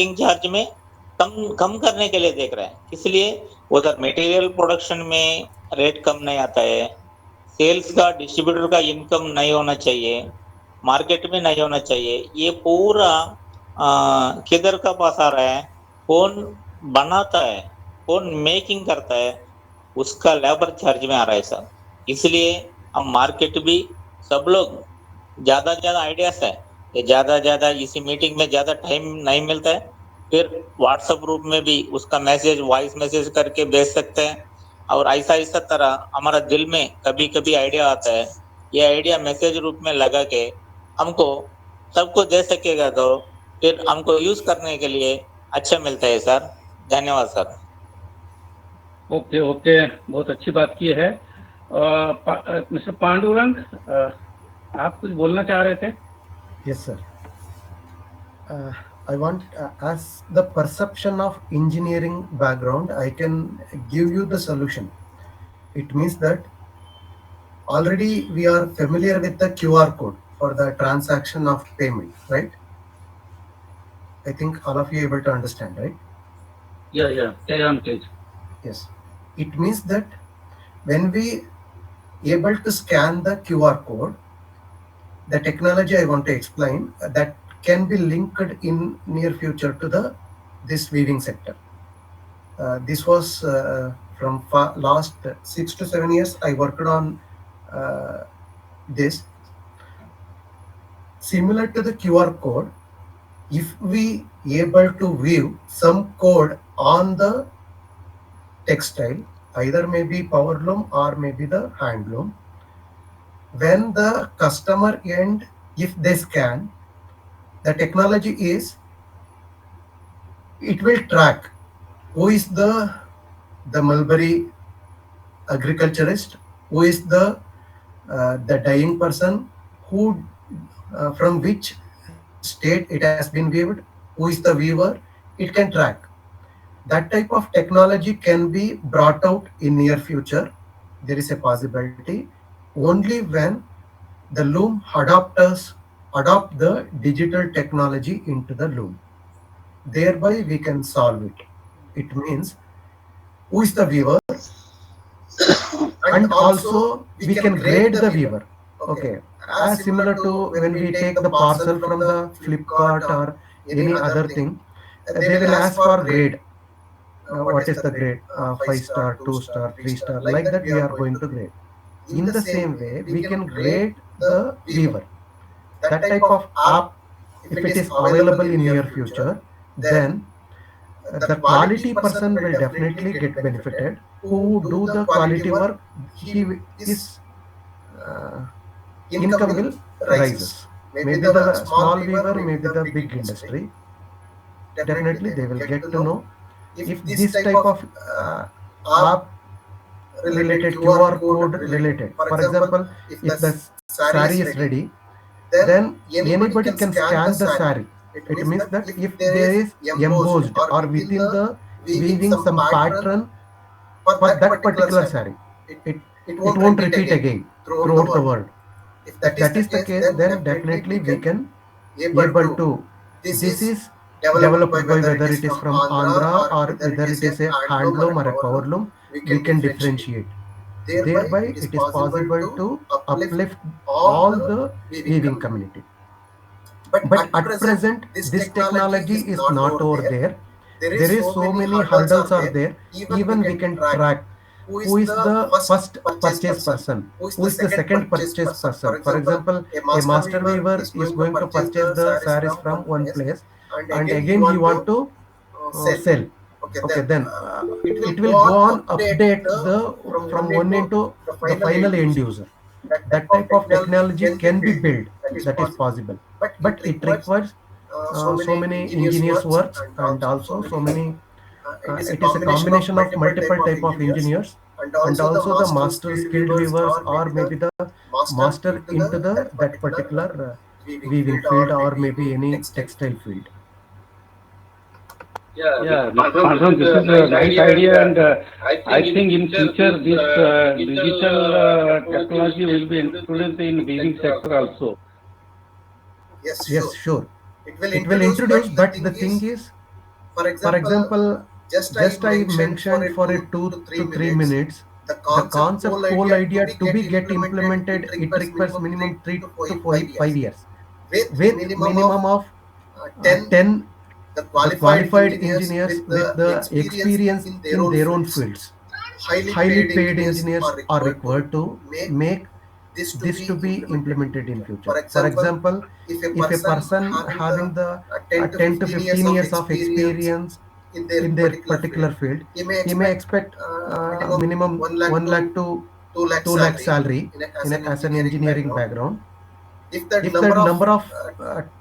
Charge में कम कम करने के लिए देख रहे हैं। इसलिए उधर मटेरियल प्रोडक्शन में रेट कम नहीं आता है, सेल्स का डिस्ट्रीब्यूटर का इनकम नहीं होना चाहिए, मार्केट में नहीं होना चाहिए। ये पूरा किधर का पास आ रहा है, कौन बनाता है, कौन मेकिंग करता है, उसका लेबर चार्ज में आ रहा है सर। इसलिए हम मार्केट भी सब लोग ज़्यादा आइडियाज़ है, ये ज़्यादा इसी मीटिंग में ज़्यादा टाइम नहीं मिलता है, फिर व्हाट्सएप ग्रुप में भी उसका मैसेज वॉइस मैसेज करके भेज सकते हैं। और ऐसा तरह हमारा दिल में कभी-कभी आइडिया आता है, ये आइडिया मैसेज रूप में लगा के हमको सबको दे सकेगा तो फिर हमको यूज़ करने के लिए अच्छा मिलता है सर। धन्यवाद सर। ओके ओके, बहुत अच्छी बात की है। मिस्टर पांडुरंग, आप कुछ बोलना चाह रहे थे? Yes, sir. I want, as the perception of engineering background, I can give you the solution. It means that already we are familiar with the QR code for the transaction of payment, right? I think all of you are able to understand, right? Yeah. Carry on, please. Yes. It means that when we able to scan the QR code, the technology I want to explain that can be linked in near future to this weaving sector. This was from last 6 to 7 years I worked on this. Similar to the QR code, if we able to view some code on the textile, either maybe power loom or maybe the handloom, when the customer end, if they scan, the technology is, it will track who is the mulberry agriculturist, who is the dyeing person, who from which state it has been weaved, who is the weaver. It can track. That type of technology can be brought out in near future. There is a possibility only when the loom adopters adopt the digital technology into the loom. Thereby we can solve it. It means who is the weaver, and also we can grade the weaver. Okay, as similar to when we take the parcel from the Flipkart or any other thing, they will ask for grade. What is the grade? 5 star, 2 star, 3 star, like that we are going to grade. In the same way, we can grade the weaver. That type of app, if it is available in near future, then the quality person will definitely get benefited. Who do the quality work, his income will rises. Maybe the small weaver, maybe the big industry. Definitely they will get to know if this type of app related, QR code related. For example, if the saree is ready, then anybody can scan the saree. It means that if there is embossed or within the weaving some pattern for that particular saree, it won't repeat again throughout the world. If that is the case, then definitely we can able to. This is developed by whether it is from Andhra or whether it is a handloom or a power loom. We can differentiate. Thereby, it is possible to uplift all the weaving community. But at present, this technology is not over there. There is so many hurdles are there. Even we can track who is the first purchase person, who is the second purchase person. For example, a master weaver is going to purchase the sarees from one place, and again he want to sell. Okay, then it will go on update the from one end to the final end user. That type of technology can be built. That is possible, but it requires so many engineers work, and also so many. It is a combination of multiple type of engineers, and also the master skilled weavers, or maybe the master into the that particular weaving field, or maybe any textile field. Yeah, Mr. Pandran, this is a nice idea, and I think in future this digital technology will be included in weaving sector also. Yes, sure. It will introduce, but the thing is, For example, just I mentioned for a 2 to 3 minutes, the concept whole idea to be get implemented, it requires minimum 3 to 5 years with minimum of 10 the qualified engineers with the experience in their own fields. Highly paid engineers are required to make this to be implemented in future. For example, if a person having the 10 to 15 years of experience in their particular field, he may expect minimum 1 lakh to 2 lakh salary as an engineering background. If the number of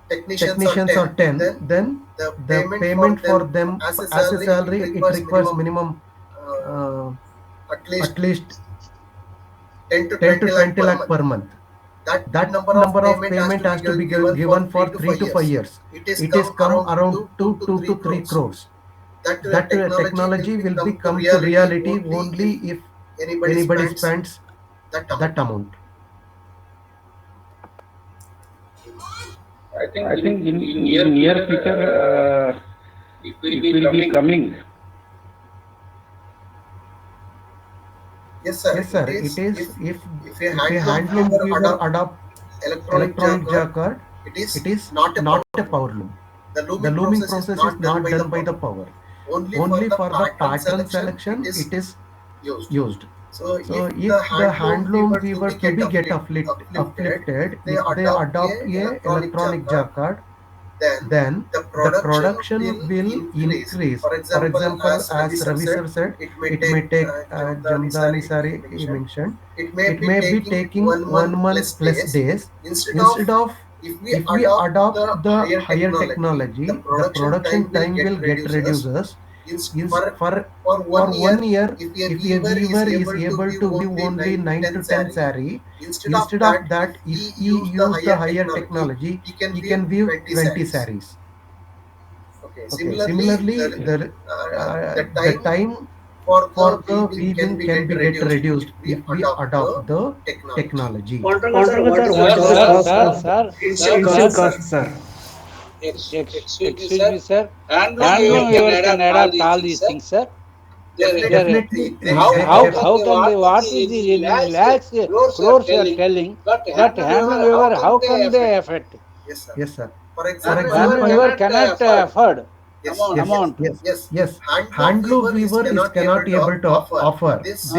technicians are 10, then the payment for them as a salary, it requires minimum uh, at least 10 to 20 lakh per month. That number of payment has to be given for 3 to 5 years. It is come around 2 to 3 crores. That technology will be come to reality only if anybody spends that amount. I think in near future, it will be coming. Yes, sir. It is. If a handloom weaver adopt electronic jacquard, it is not a power loom. The looming process is not done by the power. Only for the pattern selection it is used. So if the handloom weaver to be get uplifted, if they adopt a electronic jacquard, then the production will increase. For example, as Ravi sir said, it may take Jamdani sari he mentioned, it may be taking 1 month plus days. Instead of if we adopt the higher technology, the production time will get reduces. For 1 year, if a weaver is able to give only 9 to 10 sari, instead of that, if he use the higher technology, he can weave 20 saris. Okay. Similarly, the time for the weaving can be get reduced if we adopt the technology. Control, sir, what is the cost of initial cost, sir? Excuse me, sir. Handloom weaver can adapt all these things, sir. Definitely. How can they? What is the lakhs, crores you are telling? But handloom weaver, how can they affect? Yes, sir. For Handloom example, weaver cannot afford amount. Yes. Handloom weaver is cannot able to offer this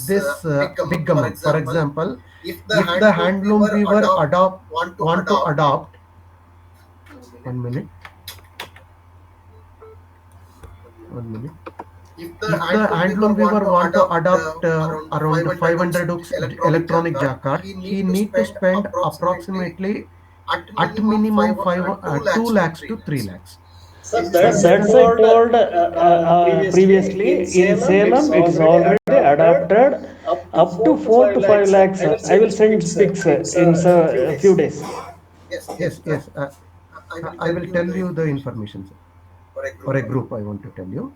big amount. For example, if the handloom weaver want to adopt 1 minute. If the handloom weaver want to adopt around 500 hooks electronic jacquard, he need to spend approximately at minimum 2 lakhs to 3 lakhs. That's I told previously. In Salem, it is already adapted up to 4 to 5 lakhs. I will send pics in a few days. Yes. I will tell you the information, sir. For a group, I want to tell you.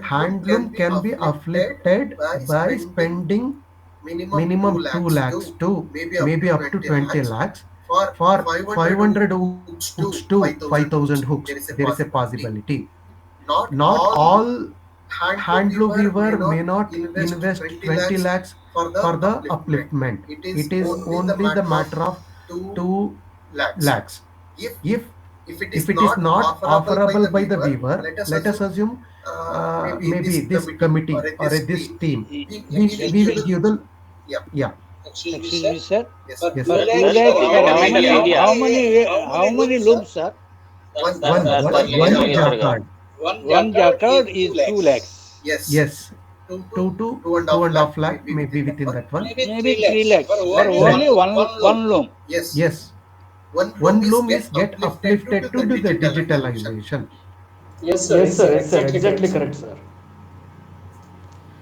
Handloom can be afflicted by spending minimum 2 lakhs to maybe up to 20 lakhs. For 500 hooks to 5,000 hooks, there is a possibility. Not all handloom weaver may not invest 20 lakhs for the upliftment. It is only the matter of 2 lakhs. If it is not offerable by the weaver, let us assume maybe this committee or this team, we will give the Excuse me, sir. Yes, But sir. 2 lakhs can how many loops, sir? One jacquard. One jacquard is 2 lakhs. Yes, 2 to 2.5 lakh, maybe within that one. Maybe 3 lakhs for only one loom. Yes. One loom is get uplifted to do the digitalization. Yes, sir. Exactly correct, sir.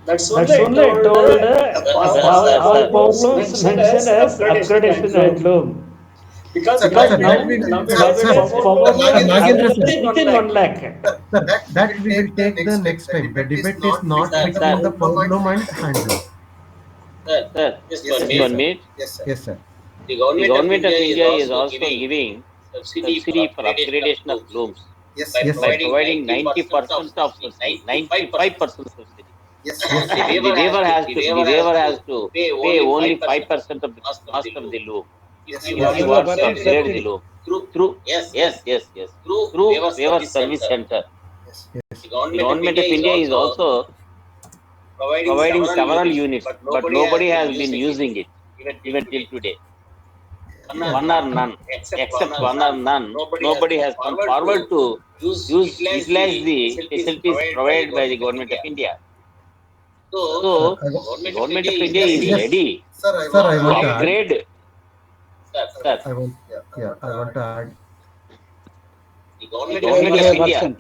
That's only I told all problems mentioned as upgradation handloom. Because now nowadays power within 1 lakh. That we will take the next time. The debate is not between the power loom and handloom. Sir, just 1 minute. Yes, sir. The government of India is also giving subsidy for upgradation of looms. Yes, by yes, sir. providing 90% of subsidy, 95% subsidy. Yes, The yes, sir. waiver has to pay only 5% of the cost of the loan Yes, if yes, he sir. wants to 100% upgrade the subsidy. loan through through waiver service center. Yes. The government of India is also providing several units, but nobody has been using it even till today. Yeah. One or none, except one or none, nobody has come forward to utilize the facilities provided by the government of India. Sir, So the government of India is yes, ready sir. I to want to add. upgrade. Sir, I want. Yeah, I want to add. the government of India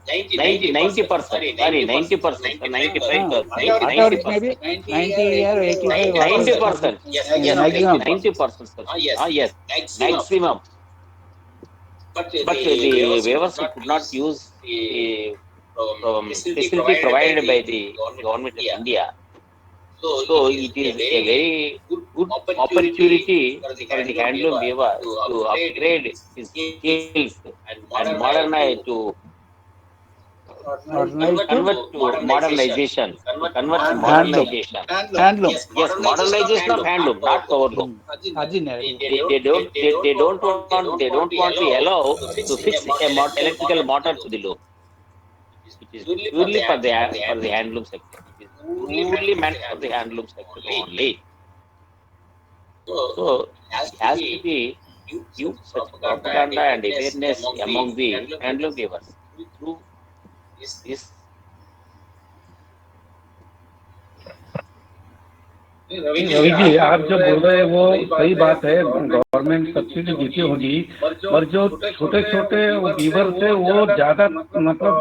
95%. 90%, sorry, 90%, 95%, Whatever it may be, 90 or 85, whatever it may be. 90%, yes, Maximum. 90%, sir. Yes, maximum. But the waivers could not use the facility provided by the government of India. So it is a very good opportunity for the handloom weaver to upgrade his skills and modernize to Organized to modernization. To convert to handloom. modernization. Handloom. Yes, modernization of handloom, not powerloom. Aji narrative. They don't want to allow to fix a electrical motor to the loom. It is purely for the handloom sector. It is purely meant for the handloom sector only. So it has to be give such propaganda and awareness among the handloom weavers through this. Ravi ji, आप जो बोल रहे हैं वो सही बात है, government subsidy देती होगी, पर जो छोटे छोटे वीवर्स है वो ज्यादा मतलब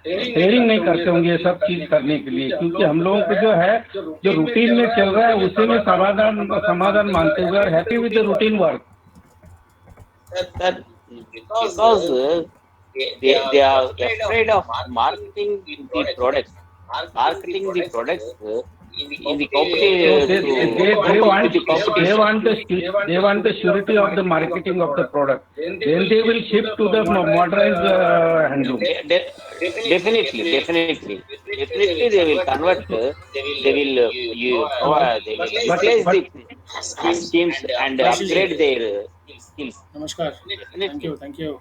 ट्रेनिंग नहीं करते होंगे ये सब चीज करने के लिए, क्योंकि हम लोगों को जो है जो रूटीन में चल रहा है उसी में समाधान मानते हुए are happy with the routine work. Because they are afraid of marketing the products in the competitive. They want the surety of the marketing of the product. Then they will shift to the modernized handloom. Definitely they will convert. They will utilize the schemes and upgrade their skills. नमस्कार. Definitely. Thank you.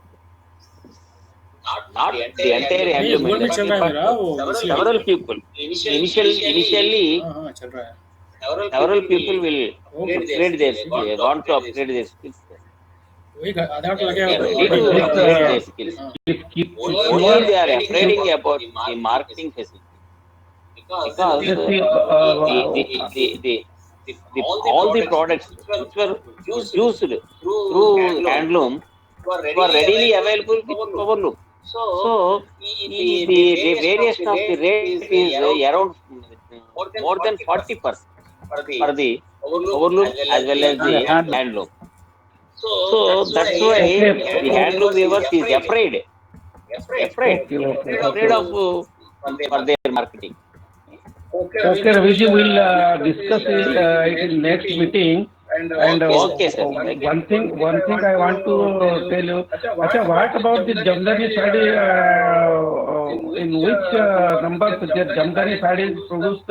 Not the entire handloom गोल में चल रहा है industry, मेरा वो but several people. Initially, हाँ चल रहा है. several people will upgrade their skills. Want to upgrade their skills. वही आधा घंटा They are लगेगा. ready to upgrade their skills. Only they are afraid about the marketing facility, because all the products which were used through handloom were readily available with powerloom. So the variation of the rate is around more than 40% for the overloom as well as the handloom. So that's why the handloom weavers is afraid of for their marketing. Okay, Raviji, we'll discuss it in next meeting. And Okay, sir. one thing I want to tell you. Acha, what about the Jamdani sari? In which numbers the Jamdani sari is produced?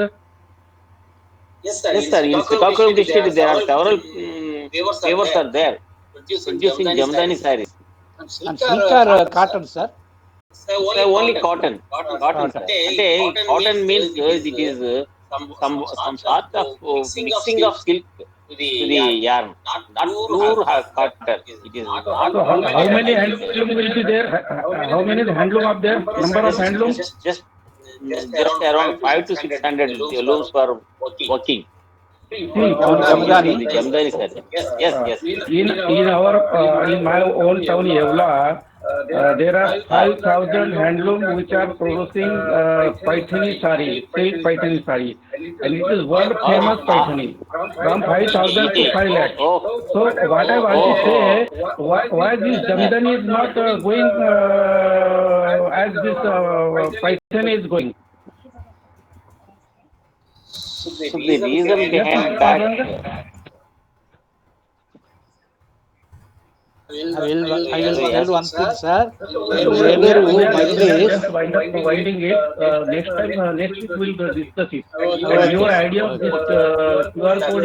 Yes, sir. In Srikakulam district, there are several weavers are there producing Jamdani sarees. And silk or cotton, sir? Only cotton, sir. Cotton means it is some sort of mixing of silk to the yarn, not pure cotton. It is not. So how many handloom will be there? How many handloom are there? Number of handloom? Just around 500 to 600 looms were working. Jamdani saree. Yes. In my own town Yevla, there are 5,000 handloom which are producing Paithani sari, silk Paithani sari, and it is world famous Paithani, from 5,000 to 5 lakh. So what I want to say, why this Jamdani is not going as this Paithani is going? So the reason behind that, I will tell one thing, sir. We Eluru are Majlis. just wind up providing it. Next time, next week we'll discuss it. Okay, And your idea of this QR code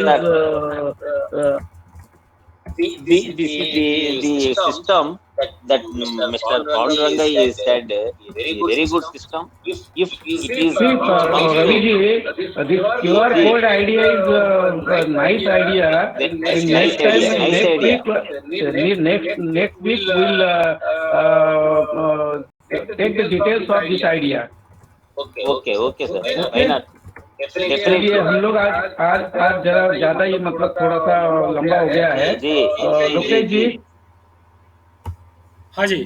is the system that Mr. Panduranga is said is a very good system. If it is see, comes Ravi to ji, this QR code idea is a nice idea. nice Next time, idea, nice idea. next week we'll take the details of this idea. Okay, sir. Why not? चलिए Definitely. हम लोग आज जरा ज्यादा ही मतलब थोड़ा सा लंबा हो गया है। जी लोकेश जी हाँ जी,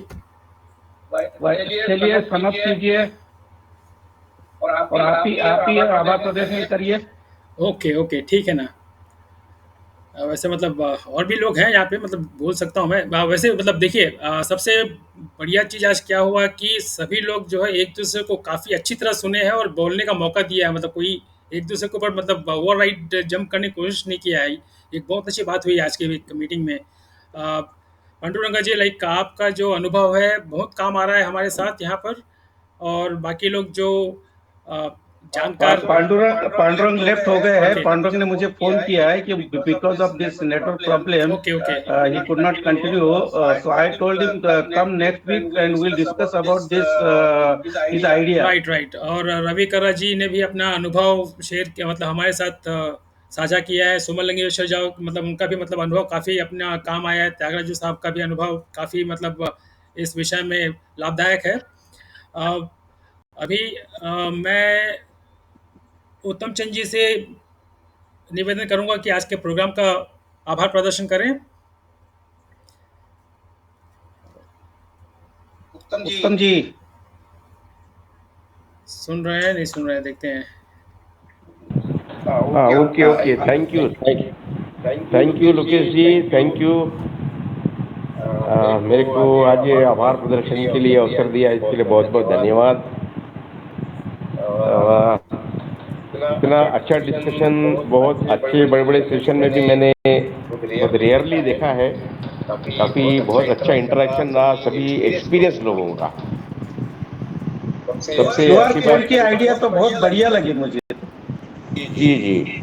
चलिए समाप्त कीजिए और आप ही आभार प्रदर्शन करिए। ओके ठीक है ना। वैसे मतलब और भी लोग हैं यहाँ पे, मतलब बोल सकता हूँ मैं। वैसे मतलब देखिए, सबसे बढ़िया चीज़ आज क्या हुआ कि सभी लोग जो है एक दूसरे को काफ़ी अच्छी तरह सुने हैं और बोलने का मौका दिया है। मतलब कोई एक दूसरे के ऊपर मतलब ओवर राइट जंप करने की कोशिश नहीं किया है। एक बहुत अच्छी बात हुई आज की मीटिंग में। पांडुरंगा जी, लाइक आपका जो अनुभव है बहुत काम आ रहा है हमारे साथ यहाँ पर। और बाकी लोग जो जानकार पांडुरंग लेफ्ट हो गए हैं। पांडुरंग ने मुझे फोन किया है कि because of this network problem okay he could not continue, so I told him come next week and will discuss about this idea. Right. और रवि कर्रा जी ने भी अपना अनुभव शेयर किया, मतलब हमारे साथ साझा किया है। सुमन लिंगेश्वर जाओ, मतलब उनका भी मतलब अनुभव काफ़ी अपना काम आया है। त्यागराजू साहब का भी अनुभव काफ़ी मतलब इस विषय में लाभदायक है। अभी मैं उत्तम चंद जी से निवेदन करूंगा कि आज के प्रोग्राम का आभार प्रदर्शन करें। उत्तम जी सुन रहे हैं, नहीं सुन रहे हैं, देखते हैं। Okay thank you Lokesh ji, thank you. मेरे को आज ये आभार प्रदर्शन के लिए अवसर दिया, इसके लिए बहुत बहुत धन्यवाद। इतना अच्छा डिस्कशन, बहुत अच्छे बड़े बड़े सेशन में भी मैंने बहुत रेयरली देखा है। काफ़ी बहुत अच्छा इंटरेक्शन रहा सभी एक्सपीरियंस लोगों का। सबसे अच्छी बात की आइडिया तो बहुत बढ़िया लगी मुझे। जी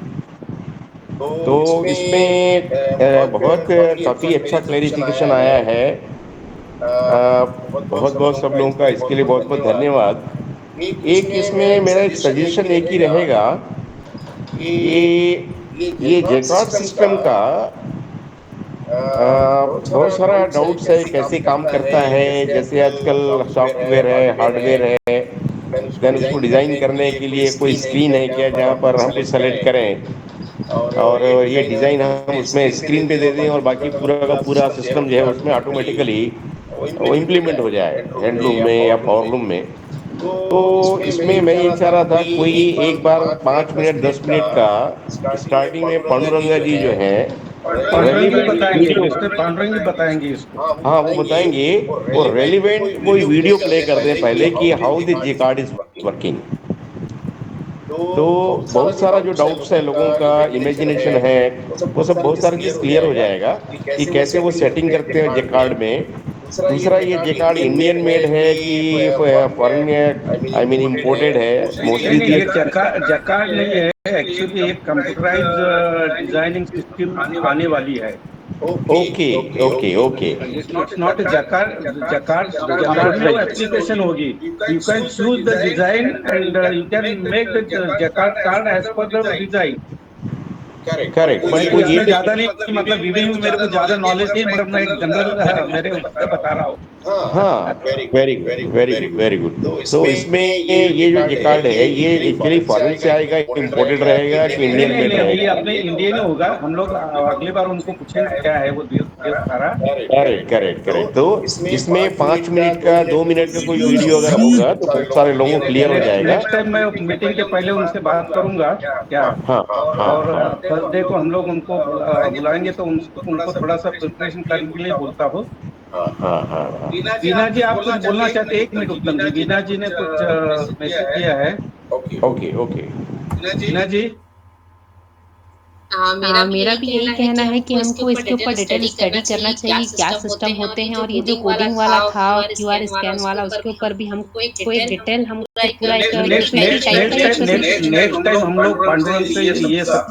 तो इसमें बहुत काफ़ी अच्छा क्लैरिफिकेशन आया है। बहुत सब लोगों का इसके लिए बहुत बहुत धन्यवाद। एक इसमें मेरा एक सजेशन एक ही रहेगा, ये जैकार्ड सिस्टम का बहुत सारा डाउट्स है, कैसे काम करता है। जैसे आजकल सॉफ्टवेयर है, हार्डवेयर है, देन उसको डिज़ाइन करने के लिए कोई स्क्रीन है क्या जहाँ पर हम कुछ सेलेक्ट करें और ये डिज़ाइन हम उसमें स्क्रीन पे दे दें और बाकी पूरा का पूरा सिस्टम जो है उसमें ऑटोमेटिकली वो इम्प्लीमेंट हो जाए हैंडलूम में या पावरलूम में। तो इसमें मैं ये चाह रहा था कोई एक बार 5 मिनट 10 मिनट का स्टार्टिंग में पांडुरंगा जी जो है पांडुरंग बताएंगे इसको। हाँ वो बताएंगे, वो रेलिवेंट कोई वीडियो प्ले कर दें पहले कि how the jacquard is working. तो बहुत सारा जो डाउट्स है लोगों का, इमेजिनेशन है, वो सब बहुत सारी चीज़ क्लियर हो जाएगा कि कैसे वो सेटिंग करते हैं जेकार्ड में। दूसरा, ये जेकार्ड इंडियन मेड है कि फॉरेन, आई मीन इम्पोर्टेड है मोस्टली। जेकार्ड नहीं है, एक्चुअली एक कंप्यूटराइज्ड डिजाइनिंग सिस्टम आने वाली है। Okay it's not jacquard application होगी। You can choose the design and you can make the jacquard card as per the design. Correct. मैं ये ज्यादा नहीं, मतलब वीडियो में मेरे को ज्यादा नॉलेज नहीं, मगर मैं एक जनरल मेरे उससे बता रहा हूँ। हाँ, वेरी गुड। तो इसमें ये जो जेकार्ड है ये एक्चुअली फॉरेन से आएगा, इम्पोर्टेड रहेगा कि इंडियन मेड रहेगा? ये अपने इंडियन ही होगा। हम लोग अगली बार उनको पूछेंगे क्या है वो सारा। करेक्ट। तो इसमें 5 मिनट का 2 मिनट का कोई वीडियो अगर होगा तो बहुत सारे लोगों को क्लियर हो जाएगा। नेक्स्ट टाइम मैं मीटिंग के पहले उनसे बात करूंगा क्या। हाँ। और थर्सडे को हम लोग उनको बुलाएंगे तो उनको थोड़ा सा प्रिपरेशन करने के लिए बोलता हूँ। हाँ। वीना जी, आप कुछ बोलना चाहते? 1 मिनट उत्तम जी, वीना जी ने कुछ मैसेज किया है। ओके। वीना जी मेरा भी यही कहना है कि हमको इसके ऊपर डिटेल स्टडी करना चाहिए, क्या सिस्टम होते हैं, और ये जो कोडिंग वाला था क्यूआर स्कैन वाला, उसके ऊपर भी हमको एक डिटेल हमको पूरा एक नेक्स्ट पीपीटी नेक्स्ट टाइप का नेक्स्ट नेक्स्ट नेक्स्ट टाइम हम लोग पांडुरंग से ये सब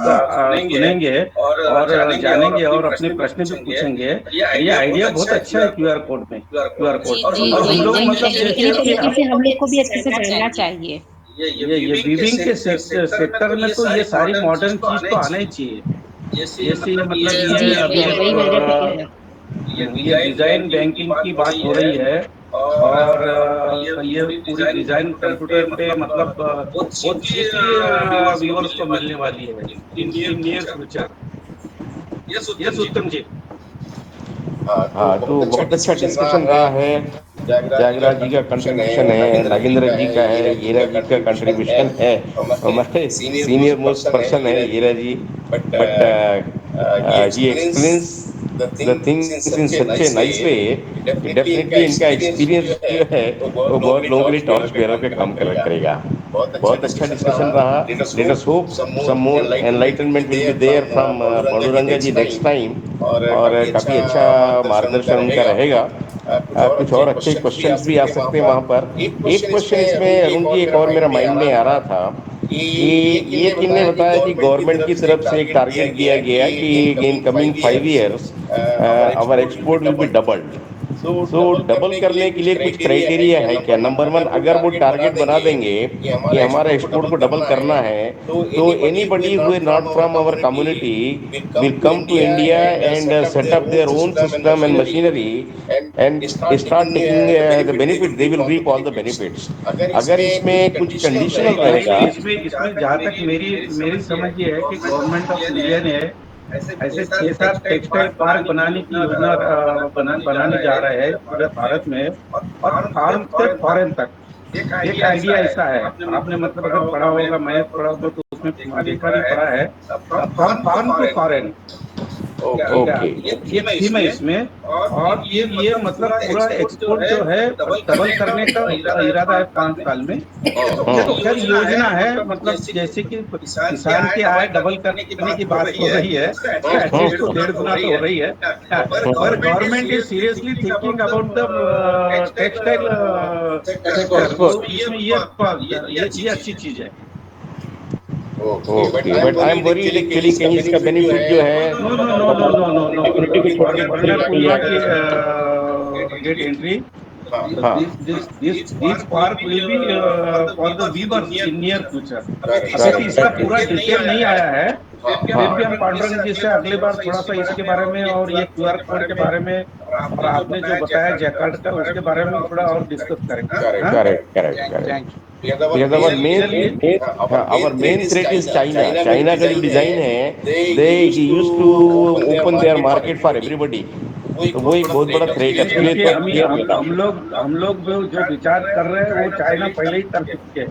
सुनेंगे और जानेंगे और अपने प्रश्न भी पूछेंगे। ये आइडिया बहुत अच्छा है क्यूआर कोड में, क्यूआर कोड। जी और हम लोग वही मतलब इसी जैसे कि तरीके से हम लोग को भी अच्छे से जानना चाहिए। ये वीविंग के सेक्टर में तो ये सारी मॉडर्न चीज तो आना ही चाहिए। जैसे मतलब जी ये अभी वही मेरे भी है। ये डिजाइन बैंकिंग की बात हो रही है और ये पूरी डिजाइन कंप्यूटर पे मतलब बहुत चीज व्यूअर्स को मिलने वाली है इन नियर फ्यूचर। यस उत्तम जी। हाँ, तो बहुत अच्छा डिस्कशन रहा है। त्यागराज जी का कंट्रीब्यूशन है, नागेंद्र जी का है, हीरा जी का कंट्रीब्यूशन है, हमारे सीनियर मोस्ट पर्सन है Heera ji, but he explains the things in such a nice way कि डेफिनेटली इनका एक्सपीरियंस जो है वो बहुत लोगों के लिए टॉर्च बेयरर पे काम करेगा। बहुत अच्छा डिस्कशन रहा। Let us hope some more enlightenment will be there from Panduranga ji next time, और काफ़ी अच्छा मार्गदर्शन उनका रहेगा। कुछ और अच्छे क्वेश्चंस भी आ सकते हैं वहाँ पर। एक क्वेश्चन इसमें अरुण जी एक और मेरा माइंड में आ रहा था कि ये किन्ने बताया कि गवर्नमेंट की तरफ से एक टारगेट दिया गया कि in coming 5 years our export will be doubled. So double करने के लिए कुछ क्राइटेरिया है क्या? नंबर वन, अगर वो टारगेट बना देंगे कि हमारा एक्सपोर्ट को डबल करना है, तो anybody who is not from our community will come to India and set up their own system and machinery and start taking the benefit, they will reap all the benefits. अगर इसमें कुछ conditional नहीं रहेगा। नहीं, इसमें जहाँ तक मेरी मेरी समझ ये है कि गवर्नमेंट ऑफ इंडिया ने ऐसे 6-7 टेक्सटाइल पार्क बनाने की योजना बनाने जा रहे हैं पूरे भारत में, और फार्म से फॉरेन तक। एक आइडिया ऐसा है, आपने मतलब अगर पढ़ा होगा, मैं पढ़ा होगा तो उसमें एक बार ही पढ़ा है, from farm to foreign. Okay, ये थीम है इसमें, और ये मतलब पूरा एक्सपोर्ट जो है डबल करने का इरादा है 5 साल में। ये तो खैर योजना है, मतलब जैसे कि किसान की आय डबल करने की बात हो रही है, एटलीस्ट तो 1.5 गुना तो हो रही है। पर government is seriously thinking about the textile sector, तो इसमें ये अच्छी चीज है। Okay, but I am worried actually कहीं इसका बेनिफिट जो है no no no no no no no, community को छोड़ के वरना दूसरी कुल जगह गेट एंट्री। हाँ, This park will be for the weavers in near future. अभी तो करेक्ट इसका पूरा डिटेल नहीं आया है, फिर भी हम पांडुरंग जी से अगली बार थोड़ा सा इसके बारे में और ये क्यूआर कोड के बारे में और आपने जो बताया जैकार्ड का उसके बारे में थोड़ा और डिस्कस करेंगे। हाँ? Correct correct correct. Thank you. Because our main threat is China. China का जो डिजाइन है, they used to open their market for everybody. तो वो एक बहुत बड़ा थ्रेट है। पहले देखिए, तो हम लोग जो विचार कर रहे हैं वो चाइना पहले ही कर चुके हैं।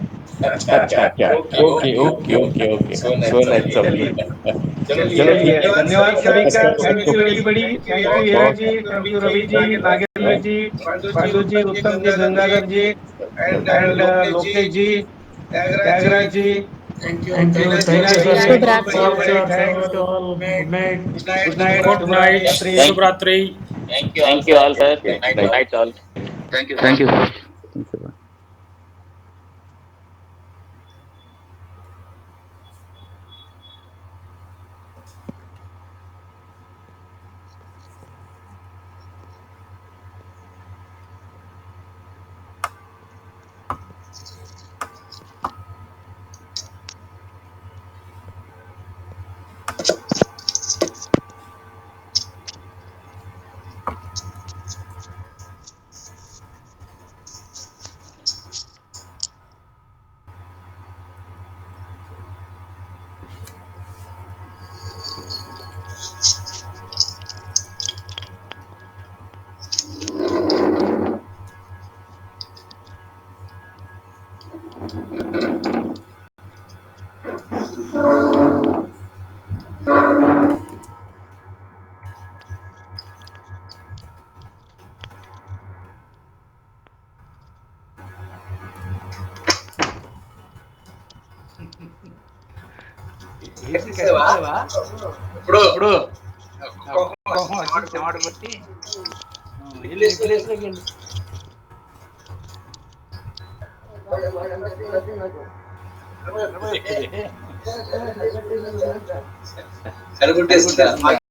अच्छा अच्छा, okay okay okay okay, so nice of you. चलो चलिए, ठीक है, धन्यवाद सभी का। Thank you okay, everybody. Thank you Hira ji, thank you Ravi ji, Nagendra ji, Pandu ji, Uttam ji, Gangadhar ji and Lokesh ji, Tyagaraj ji. Thank you, sir. शुभ Thanks to रात्रि। all, sir. Thanks to all. Good night. Good night, good night, शुभ शुभ रात्रि। Thank you all, sir. Good night all. Thank you. ఈజీ కట్టించేవా ఇప్పుడు వచ్చి చెమట పట్టి వెళ్ళి ప్లేస్లోకి వెళ్ళి కనుగొట్టేసి